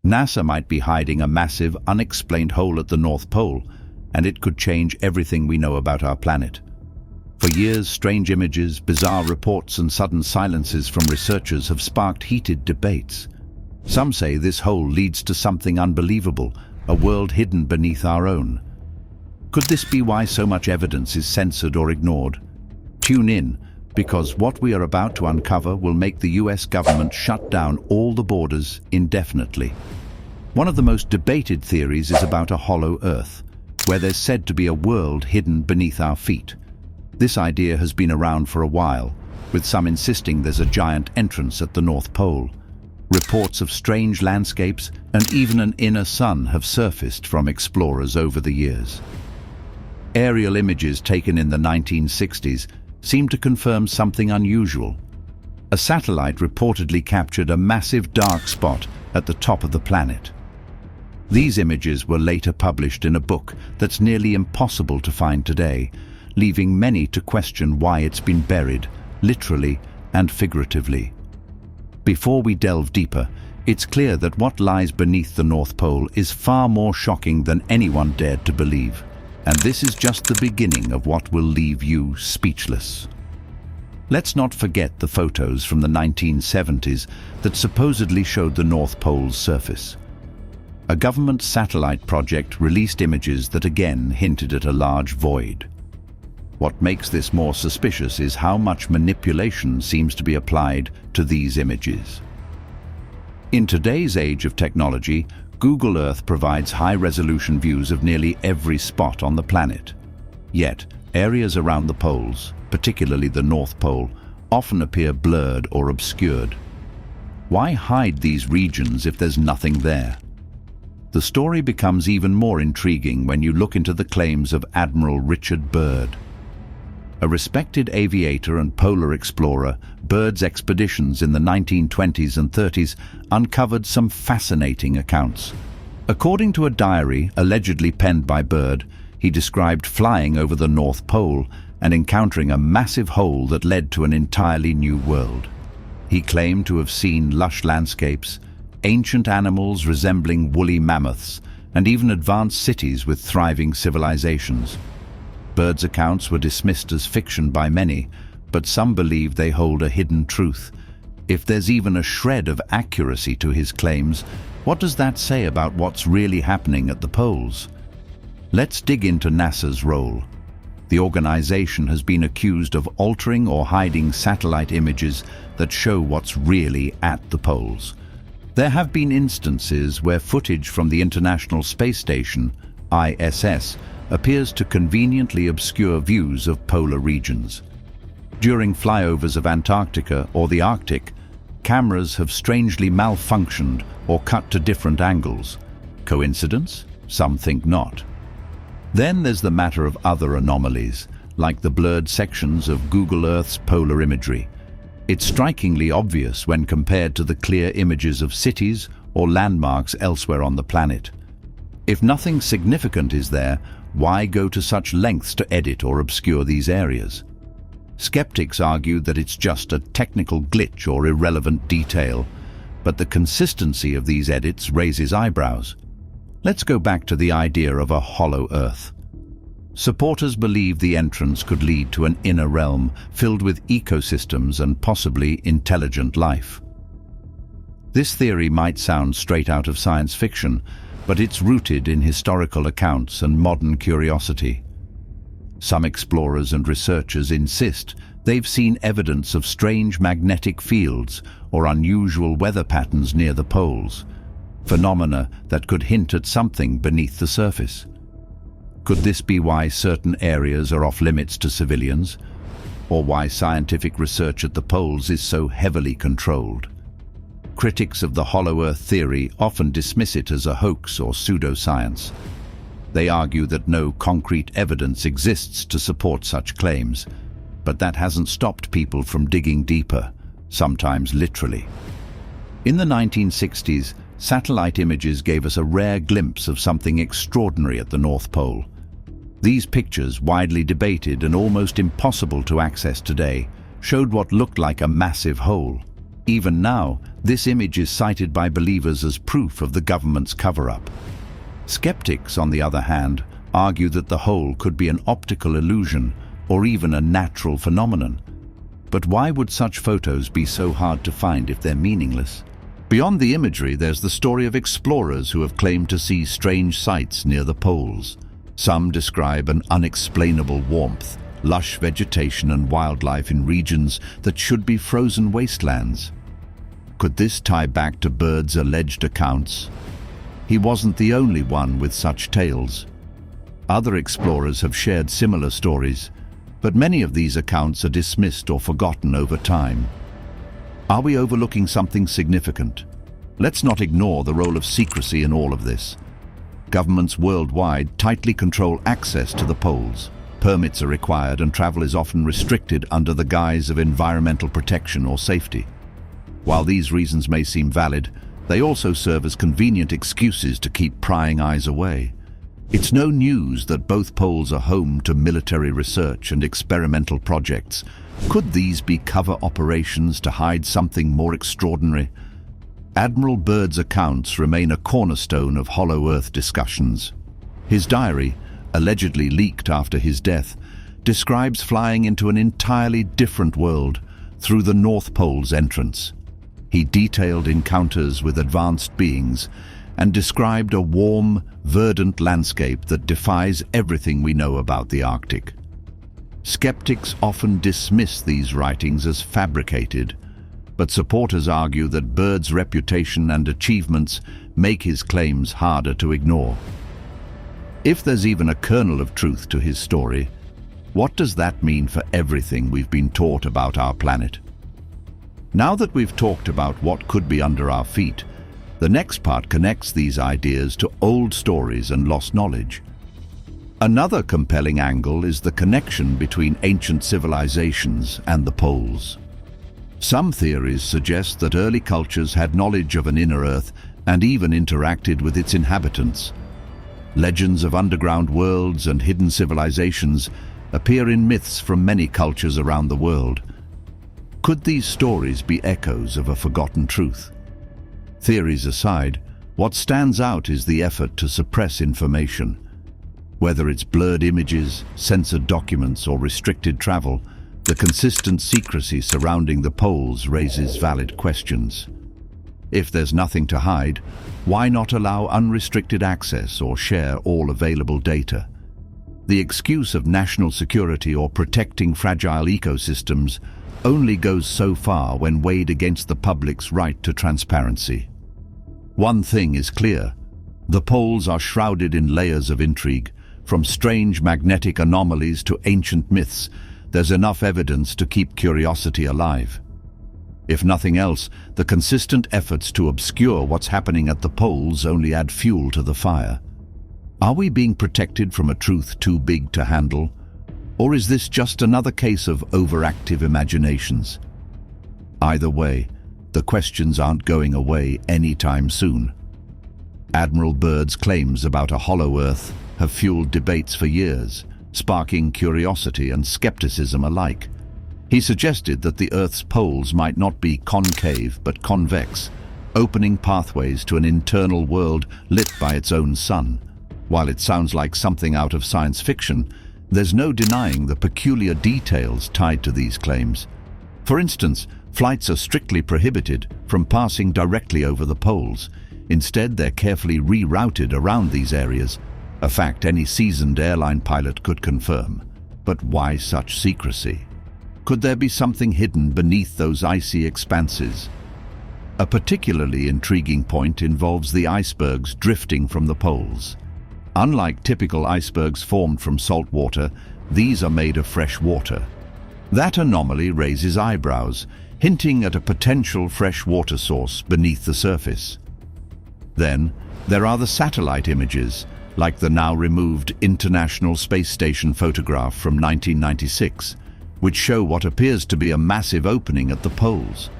NASA might be hiding a massive, unexplained hole at the North Pole, and it could change everything we know about our planet. For years, strange images, bizarre reports, and sudden silences from researchers have sparked heated debates. Some say this hole leads to something unbelievable, a world hidden beneath our own. Could this be why so much evidence is censored or ignored? Tune in, because what we are about to uncover will make the US government shut down all the borders indefinitely. One of the most debated theories is about a hollow Earth, where there's said to be a world hidden beneath our feet. This idea has been around for a while, with some insisting there's a giant entrance at the North Pole. Reports of strange landscapes and even an inner sun have surfaced from explorers over the years. Aerial images taken in the 1960s seem to confirm something unusual. A satellite reportedly captured a massive dark spot at the top of the planet. These images were later published in a book that's nearly impossible to find today, leaving many to question why it's been buried, literally and figuratively. Before we delve deeper, it's clear that what lies beneath the North Pole is far more shocking than anyone dared to believe. And this is just the beginning of what will leave you speechless. Let's not forget the photos from the 1970s that supposedly showed the North Pole's surface. A government satellite project released images that again hinted at a large void. What makes this more suspicious is how much manipulation seems to be applied to these images. In today's age of technology, Google Earth provides high-resolution views of nearly every spot on the planet. Yet, areas around the poles, particularly the North Pole, often appear blurred or obscured. Why hide these regions if there's nothing there? The story becomes even more intriguing when you look into the claims of Admiral Richard Byrd. A respected aviator and polar explorer, Byrd's expeditions in the 1920s and 30s uncovered some fascinating accounts. According to a diary allegedly penned by Byrd, he described flying over the North Pole and encountering a massive hole that led to an entirely new world. He claimed to have seen lush landscapes, ancient animals resembling woolly mammoths, and even advanced cities with thriving civilizations. Byrd's accounts were dismissed as fiction by many, but some believe they hold a hidden truth. If there's even a shred of accuracy to his claims, what does that say about what's really happening at the poles? Let's dig into NASA's role. The organization has been accused of altering or hiding satellite images that show what's really at the poles. There have been instances where footage from the International Space Station, ISS, appears to conveniently obscure views of polar regions. During flyovers of Antarctica or the Arctic, cameras have strangely malfunctioned or cut to different angles. Coincidence? Some think not. Then there's the matter of other anomalies, like the blurred sections of Google Earth's polar imagery. It's strikingly obvious when compared to the clear images of cities or landmarks elsewhere on the planet. If nothing significant is there, why go to such lengths to edit or obscure these areas? Skeptics argue that it's just a technical glitch or irrelevant detail, but the consistency of these edits raises eyebrows. Let's go back to the idea of a hollow Earth. Supporters believe the entrance could lead to an inner realm filled with ecosystems and possibly intelligent life. This theory might sound straight out of science fiction, but it's rooted in historical accounts and modern curiosity. Some explorers and researchers insist they've seen evidence of strange magnetic fields or unusual weather patterns near the poles, phenomena that could hint at something beneath the surface. Could this be why certain areas are off limits to civilians, or why scientific research at the poles is so heavily controlled? Critics of the hollow Earth theory often dismiss it as a hoax or pseudoscience. They argue that no concrete evidence exists to support such claims, but that hasn't stopped people from digging deeper, sometimes literally. In the 1960s, satellite images gave us a rare glimpse of something extraordinary at the North Pole. These pictures, widely debated and almost impossible to access today, showed what looked like a massive hole. Even now, This image is cited by believers as proof of the government's cover-up. Skeptics, on the other hand, argue that the hole could be an optical illusion or even a natural phenomenon. But why would such photos be so hard to find if they're meaningless? Beyond the imagery, there's the story of explorers who have claimed to see strange sights near the poles. Some describe an unexplainable warmth, lush vegetation and wildlife in regions that should be frozen wastelands. Could this tie back to Bird's alleged accounts? He wasn't the only one with such tales. Other explorers have shared similar stories, but many of these accounts are dismissed or forgotten over time. Are we overlooking something significant? Let's not ignore the role of secrecy in all of this. Governments worldwide tightly control access to the poles. Permits are required and travel is often restricted under the guise of environmental protection or safety. While these reasons may seem valid, they also serve as convenient excuses to keep prying eyes away. It's no news that both poles are home to military research and experimental projects. Could these be cover operations to hide something more extraordinary? Admiral Byrd's accounts remain a cornerstone of Hollow Earth discussions. His diary, allegedly leaked after his death, describes flying into an entirely different world through the North Pole's entrance. He detailed encounters with advanced beings and described a warm, verdant landscape that defies everything we know about the Arctic. Skeptics often dismiss these writings as fabricated, but supporters argue that Byrd's reputation and achievements make his claims harder to ignore. If there's even a kernel of truth to his story, what does that mean for everything we've been taught about our planet? Now that we've talked about what could be under our feet, the next part connects these ideas to old stories and lost knowledge. Another compelling angle is the connection between ancient civilizations and the poles. Some theories suggest that early cultures had knowledge of an inner Earth and even interacted with its inhabitants. Legends of underground worlds and hidden civilizations appear in myths from many cultures around the world. Could these stories be echoes of a forgotten truth? Theories aside, what stands out is the effort to suppress information. Whether it's blurred images, censored documents, or restricted travel, the consistent secrecy surrounding the poles raises valid questions. If there's nothing to hide, why not allow unrestricted access or share all available data? The excuse of national security or protecting fragile ecosystems only goes so far when weighed against the public's right to transparency. One thing is clear: the poles are shrouded in layers of intrigue. From strange magnetic anomalies to ancient myths, there's enough evidence to keep curiosity alive. If nothing else, the consistent efforts to obscure what's happening at the poles only add fuel to the fire. Are we being protected from a truth too big to handle? Or is this just another case of overactive imaginations? Either way, the questions aren't going away anytime soon. Admiral Byrd's claims about a hollow Earth have fueled debates for years, sparking curiosity and skepticism alike. He suggested that the Earth's poles might not be concave but convex, opening pathways to an internal world lit by its own sun. While it sounds like something out of science fiction, there's no denying the peculiar details tied to these claims. For instance, flights are strictly prohibited from passing directly over the poles. Instead, they're carefully rerouted around these areas, a fact any seasoned airline pilot could confirm. But why such secrecy? Could there be something hidden beneath those icy expanses? A particularly intriguing point involves the icebergs drifting from the poles. Unlike typical icebergs formed from salt water, these are made of fresh water. That anomaly raises eyebrows, hinting at a potential fresh water source beneath the surface. Then, there are the satellite images, like the now removed International Space Station photograph from 1996, which show what appears to be a massive opening at the poles.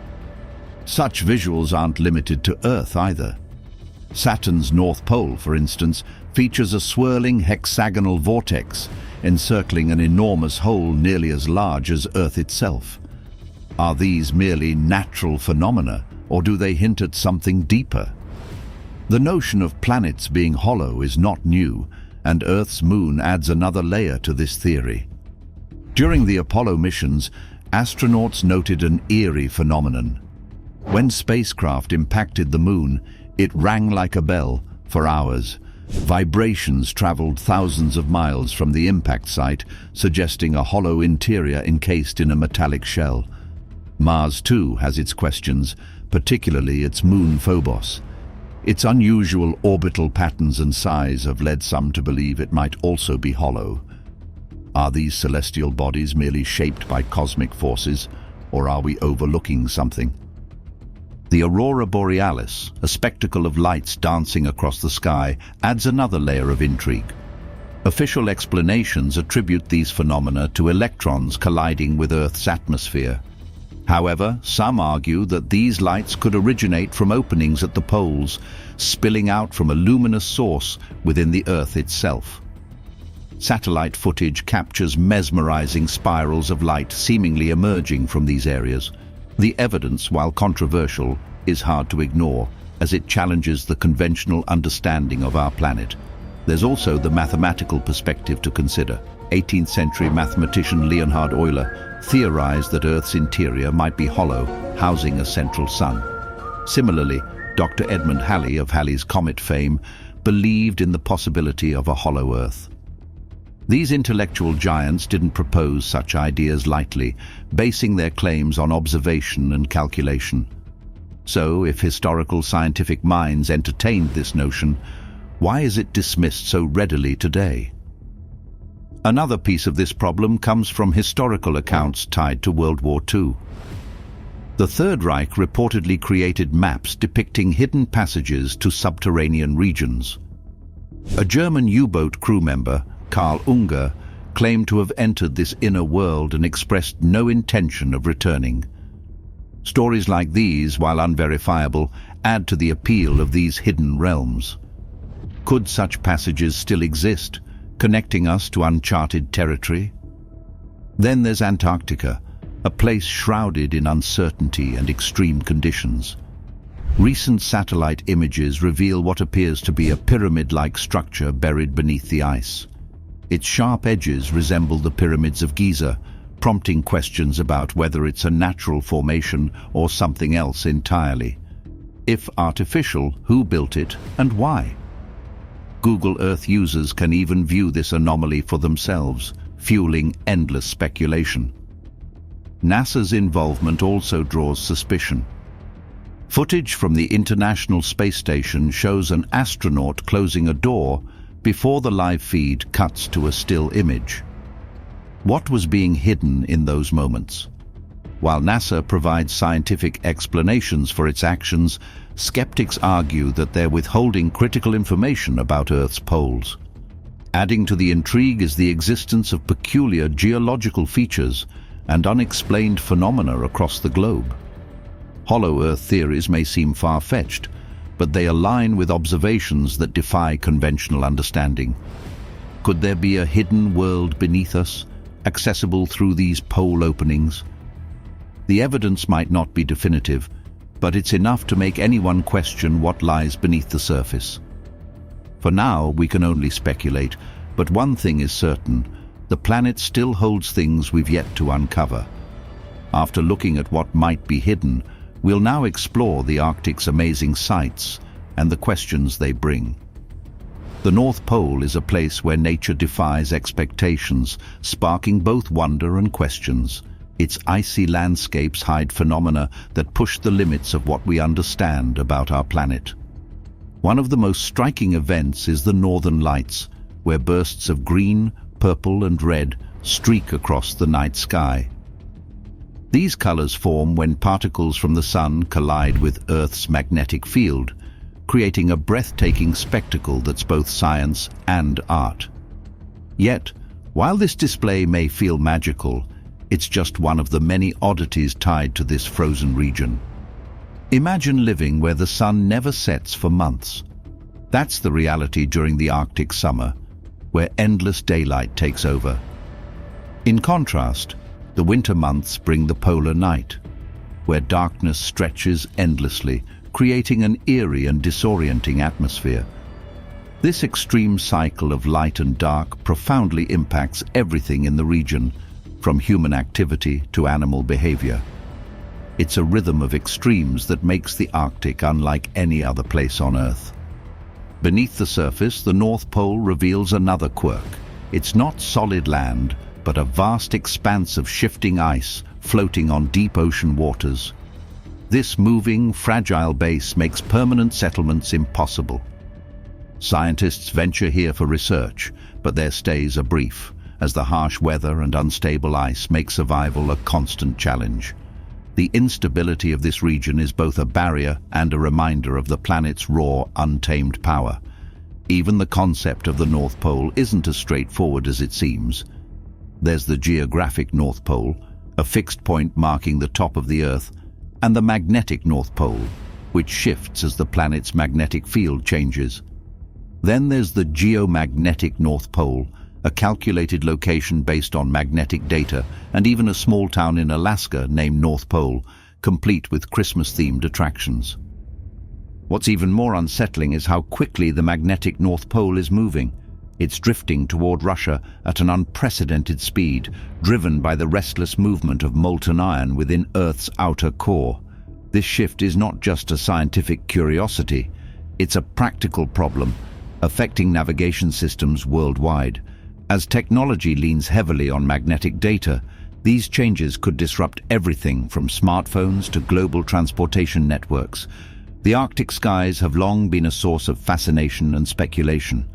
Such visuals aren't limited to Earth either. Saturn's North Pole, for instance, features a swirling hexagonal vortex encircling an enormous hole nearly as large as Earth itself. Are these merely natural phenomena, or do they hint at something deeper? The notion of planets being hollow is not new, and Earth's moon adds another layer to this theory. During the Apollo missions, astronauts noted an eerie phenomenon. When spacecraft impacted the moon, it rang like a bell for hours. Vibrations traveled thousands of miles from the impact site, suggesting a hollow interior encased in a metallic shell. Mars, too, has its questions, particularly its moon Phobos. Its unusual orbital patterns and size have led some to believe it might also be hollow. Are these celestial bodies merely shaped by cosmic forces, or are we overlooking something? The aurora borealis, a spectacle of lights dancing across the sky, adds another layer of intrigue. Official explanations attribute these phenomena to electrons colliding with Earth's atmosphere. However, some argue that these lights could originate from openings at the poles, spilling out from a luminous source within the Earth itself. Satellite footage captures mesmerizing spirals of light seemingly emerging from these areas. The evidence, while controversial, is hard to ignore, as it challenges the conventional understanding of our planet. There's also the mathematical perspective to consider. 18th century mathematician Leonhard Euler theorized that Earth's interior might be hollow, housing a central sun. Similarly, Dr. Edmund Halley of Halley's Comet fame believed in the possibility of a hollow Earth. These intellectual giants didn't propose such ideas lightly, basing their claims on observation and calculation. So, if historical scientific minds entertained this notion, why is it dismissed so readily today? Another piece of this problem comes from historical accounts tied to World War II. The Third Reich reportedly created maps depicting hidden passages to subterranean regions. A German U-boat crew member, Karl Unger, claimed to have entered this inner world and expressed no intention of returning. Stories like these, while unverifiable, add to the appeal of these hidden realms. Could such passages still exist, connecting us to uncharted territory? Then there's Antarctica, a place shrouded in uncertainty and extreme conditions. Recent satellite images reveal what appears to be a pyramid-like structure buried beneath the ice. Its sharp edges resemble the pyramids of Giza, prompting questions about whether it's a natural formation or something else entirely. If artificial, who built it and why? Google Earth users can even view this anomaly for themselves, fueling endless speculation. NASA's involvement also draws suspicion. Footage from the International Space Station shows an astronaut closing a door before the live feed cuts to a still image. What was being hidden in those moments? While NASA provides scientific explanations for its actions, skeptics argue that they're withholding critical information about Earth's poles. Adding to the intrigue is the existence of peculiar geological features and unexplained phenomena across the globe. Hollow Earth theories may seem far-fetched, but they align with observations that defy conventional understanding. Could there be a hidden world beneath us, accessible through these pole openings? The evidence might not be definitive, but it's enough to make anyone question what lies beneath the surface. For now, we can only speculate, but one thing is certain: the planet still holds things we've yet to uncover. After looking at what might be hidden, we'll now explore the Arctic's amazing sights and the questions they bring. The North Pole is a place where nature defies expectations, sparking both wonder and questions. Its icy landscapes hide phenomena that push the limits of what we understand about our planet. One of the most striking events is the Northern Lights, where bursts of green, purple and red streak across the night sky. These colors form when particles from the sun collide with Earth's magnetic field, creating a breathtaking spectacle that's both science and art. Yet, while this display may feel magical, it's just one of the many oddities tied to this frozen region. Imagine living where the sun never sets for months. That's the reality during the Arctic summer, where endless daylight takes over. In contrast, the winter months bring the polar night. where darkness stretches endlessly, creating an eerie and disorienting atmosphere. This extreme cycle of light and dark profoundly impacts everything in the region, from human activity to animal behavior. It's a rhythm of extremes that makes the Arctic unlike any other place on Earth. Beneath the surface, the North Pole reveals another quirk. It's not solid land, but a vast expanse of shifting ice floating on deep ocean waters. This moving, fragile base makes permanent settlements impossible. Scientists venture here for research, but their stays are brief, as the harsh weather and unstable ice make survival a constant challenge. The instability of this region is both a barrier and a reminder of the planet's raw, untamed power. Even the concept of the North Pole isn't as straightforward as it seems. There's the geographic North Pole, a fixed point marking the top of the Earth, and the magnetic North Pole, which shifts as the planet's magnetic field changes. Then there's the geomagnetic North Pole, a calculated location based on magnetic data, and even a small town in Alaska named North Pole, complete with Christmas-themed attractions. What's even more unsettling is how quickly the magnetic North Pole is moving. It's drifting toward Russia at an unprecedented speed, driven by the restless movement of molten iron within Earth's outer core. This shift is not just a scientific curiosity, it's a practical problem, affecting navigation systems worldwide. As technology leans heavily on magnetic data, these changes could disrupt everything from smartphones to global transportation networks. The Arctic skies have long been a source of fascination and speculation.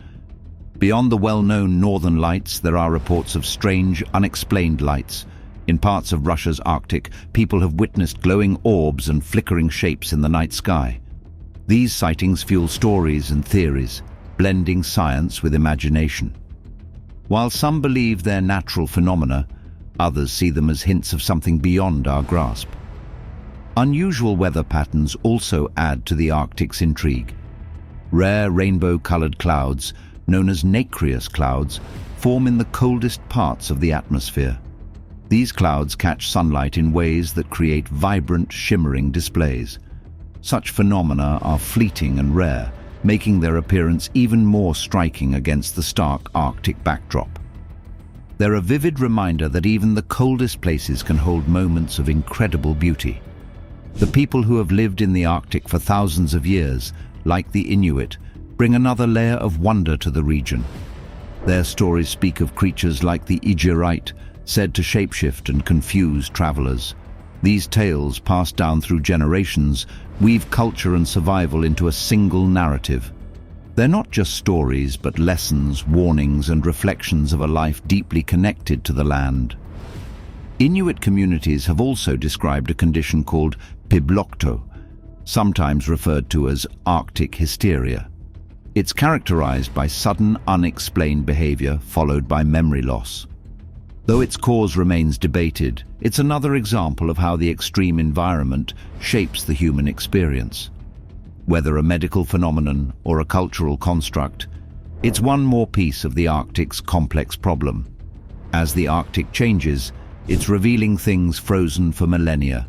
Beyond the well-known northern lights, there are reports of strange, unexplained lights. In parts of Russia's Arctic, people have witnessed glowing orbs and flickering shapes in the night sky. These sightings fuel stories and theories, blending science with imagination. While some believe they're natural phenomena, others see them as hints of something beyond our grasp. Unusual weather patterns also add to the Arctic's intrigue. Rare rainbow-colored clouds, known as nacreous clouds, form in the coldest parts of the atmosphere. These clouds catch sunlight in ways that create vibrant, shimmering displays. Such phenomena are fleeting and rare, making their appearance even more striking against the stark Arctic backdrop. They're a vivid reminder that even the coldest places can hold moments of incredible beauty. The people who have lived in the Arctic for thousands of years, like the Inuit, bring another layer of wonder to the region. Their stories speak of creatures like the eerie, said to shapeshift and confuse travelers. These tales, passed down through generations, weave culture and survival into a single narrative. They're not just stories, but lessons, warnings, and reflections of a life deeply connected to the land. Inuit communities have also described a condition called piblokto, sometimes referred to as Arctic hysteria. It's characterized by sudden, unexplained behavior followed by memory loss. Though its cause remains debated, it's another example of how the extreme environment shapes the human experience. Whether a medical phenomenon or a cultural construct, it's one more piece of the Arctic's complex problem. As the Arctic changes, it's revealing things frozen for millennia.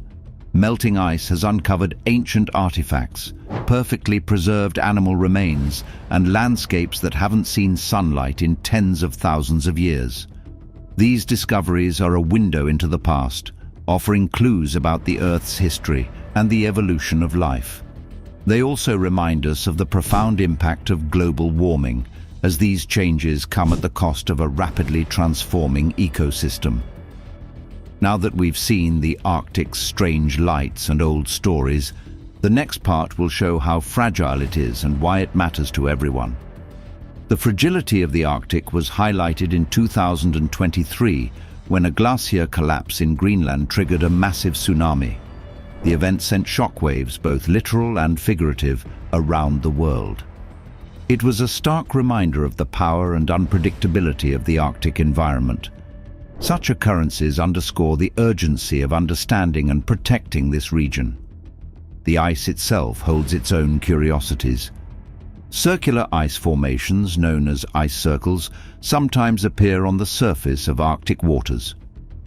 Melting ice has uncovered ancient artifacts, perfectly preserved animal remains, and landscapes that haven't seen sunlight in tens of thousands of years. These discoveries are a window into the past, offering clues about the Earth's history and the evolution of life. They also remind us of the profound impact of global warming, as these changes come at the cost of a rapidly transforming ecosystem. Now that we've seen the Arctic's strange lights and old stories, the next part will show how fragile it is and why it matters to everyone. The fragility of the Arctic was highlighted in 2023 when a glacier collapse in Greenland triggered a massive tsunami. The event sent shockwaves, both literal and figurative, around the world. It was a stark reminder of the power and unpredictability of the Arctic environment. Such occurrences underscore the urgency of understanding and protecting this region. The ice itself holds its own curiosities. Circular ice formations, known as ice circles, sometimes appear on the surface of Arctic waters.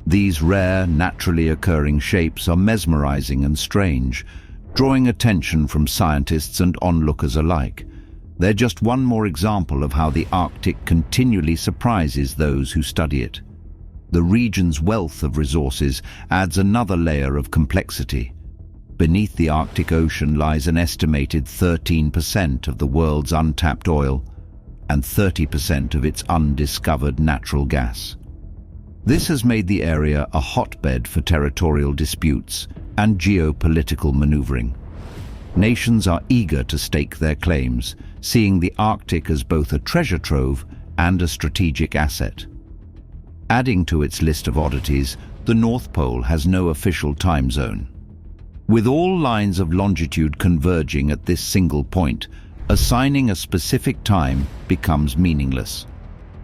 These rare, naturally occurring shapes are mesmerizing and strange, drawing attention from scientists and onlookers alike. They're just one more example of how the Arctic continually surprises those who study it. The region's wealth of resources adds another layer of complexity. Beneath the Arctic Ocean lies an estimated 13% of the world's untapped oil and 30% of its undiscovered natural gas. This has made the area a hotbed for territorial disputes and geopolitical maneuvering. Nations are eager to stake their claims, seeing the Arctic as both a treasure trove and a strategic asset. Adding to its list of oddities, the North Pole has no official time zone. With all lines of longitude converging at this single point, assigning a specific time becomes meaningless.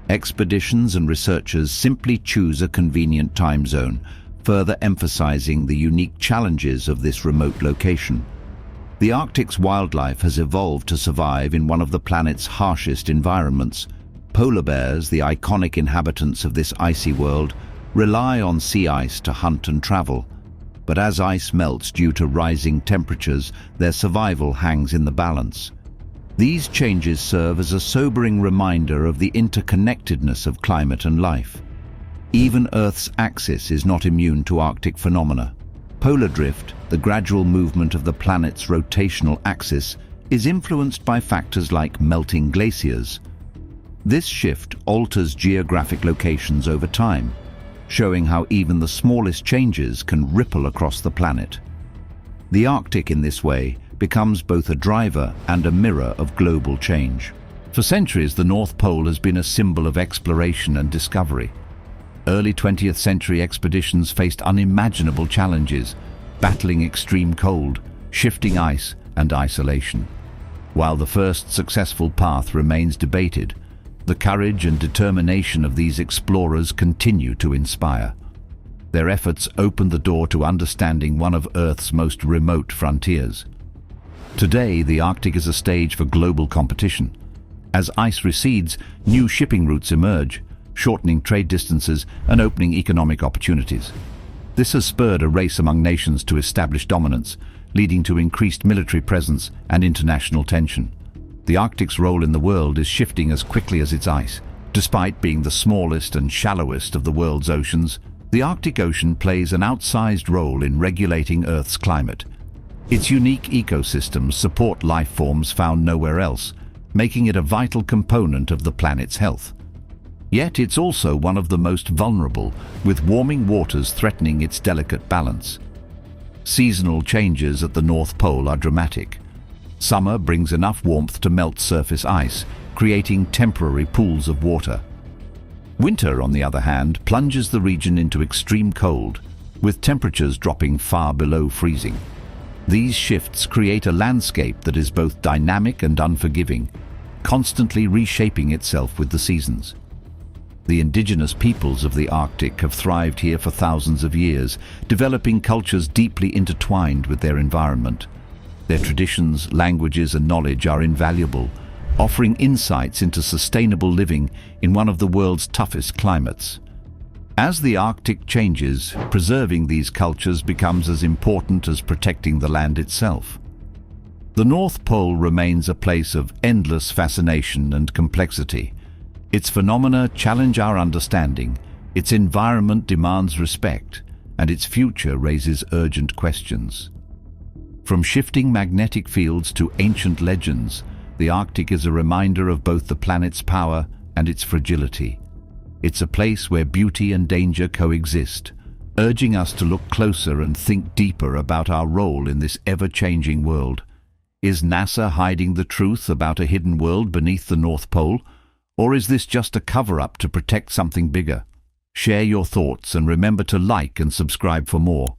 Expeditions and researchers simply choose a convenient time zone, further emphasizing the unique challenges of this remote location. The Arctic's wildlife has evolved to survive in one of the planet's harshest environments. Polar bears, the iconic inhabitants of this icy world, rely on sea ice to hunt and travel. But as ice melts due to rising temperatures, their survival hangs in the balance. These changes serve as a sobering reminder of the interconnectedness of climate and life. Even Earth's axis is not immune to Arctic phenomena. Polar drift, the gradual movement of the planet's rotational axis, is influenced by factors like melting glaciers. This shift alters geographic locations over time, showing how even the smallest changes can ripple across the planet. The Arctic, in this way, becomes both a driver and a mirror of global change. For centuries, the North Pole has been a symbol of exploration and discovery. Early 20th century expeditions faced unimaginable challenges, battling extreme cold, shifting ice, and isolation. While the first successful path remains debated, the courage and determination of these explorers continue to inspire. Their efforts opened the door to understanding one of Earth's most remote frontiers. Today, the Arctic is a stage for global competition. As ice recedes, new shipping routes emerge, shortening trade distances and opening economic opportunities. This has spurred a race among nations to establish dominance, leading to increased military presence and international tension. The Arctic's role in the world is shifting as quickly as its ice. Despite being the smallest and shallowest of the world's oceans, the Arctic Ocean plays an outsized role in regulating Earth's climate. Its unique ecosystems support life forms found nowhere else, making it a vital component of the planet's health. Yet it's also one of the most vulnerable, with warming waters threatening its delicate balance. Seasonal changes at the North Pole are dramatic. Summer brings enough warmth to melt surface ice, creating temporary pools of water. Winter, on the other hand, plunges the region into extreme cold, with temperatures dropping far below freezing. These shifts create a landscape that is both dynamic and unforgiving, constantly reshaping itself with the seasons. The indigenous peoples of the Arctic have thrived here for thousands of years, developing cultures deeply intertwined with their environment. Their traditions, languages, and knowledge are invaluable, offering insights into sustainable living in one of the world's toughest climates. As the Arctic changes, preserving these cultures becomes as important as protecting the land itself. The North Pole remains a place of endless fascination and complexity. Its phenomena challenge our understanding, its environment demands respect, and its future raises urgent questions. From shifting magnetic fields to ancient legends, the Arctic is a reminder of both the planet's power and its fragility. It's a place where beauty and danger coexist, urging us to look closer and think deeper about our role in this ever-changing world. Is NASA hiding the truth about a hidden world beneath the North Pole? Or is this just a cover-up to protect something bigger? Share your thoughts and remember to like and subscribe for more.